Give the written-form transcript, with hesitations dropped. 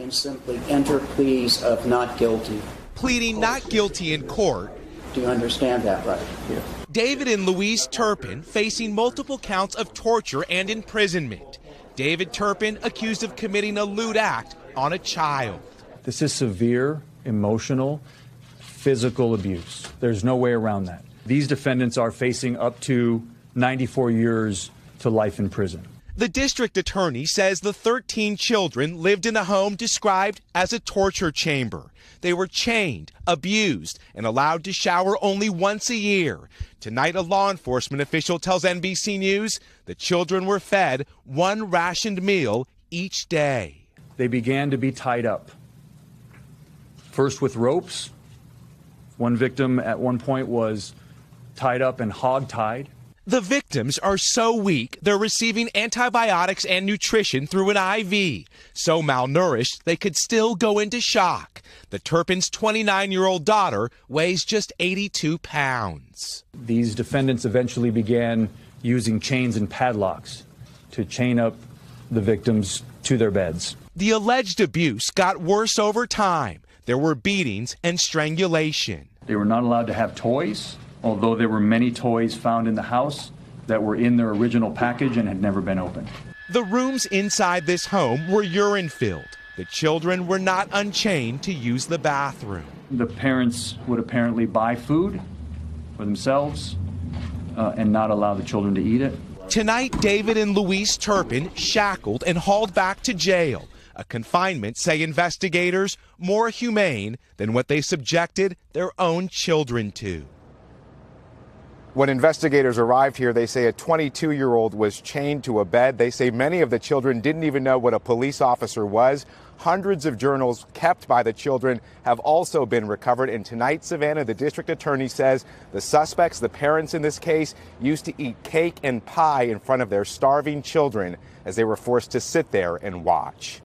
and simply enter pleas of not guilty. Pleading not guilty in court. Do you understand that right? Yeah. David and Louise Turpin facing multiple counts of torture and imprisonment. David Turpin accused of committing a lewd act on a child. This is severe, emotional, physical abuse. There's no way around that. These defendants are facing up to 94 years to life in prison. The district attorney says the 13 children lived in a home described as a torture chamber. They were chained, abused, and allowed to shower only once a year. Tonight, a law enforcement official tells NBC News the children were fed one rationed meal each day. They began to be tied up, first with ropes. One victim at one point was tied up and hog-tied. The victims are so weak, they're receiving antibiotics and nutrition through an IV. So malnourished, they could still go into shock. The Turpin's 29-year-old daughter weighs just 82 pounds. These defendants eventually began using chains and padlocks to chain up the victims to their beds. The alleged abuse got worse over time. There were beatings and strangulation. They were not allowed to have toys, although there were many toys found in the house that were in their original package and had never been opened. The rooms inside this home were urine-filled. The children were not unchained to use the bathroom. The parents would apparently buy food for themselves and not allow the children to eat it. Tonight, David and Louise Turpin shackled and hauled back to jail. A confinement, say investigators, more humane than what they subjected their own children to. When investigators arrived here, they say a 22-year-old was chained to a bed. They say many of the children didn't even know what a police officer was. Hundreds of journals kept by the children have also been recovered. And tonight, Savannah, the district attorney says the suspects, the parents in this case, used to eat cake and pie in front of their starving children as they were forced to sit there and watch.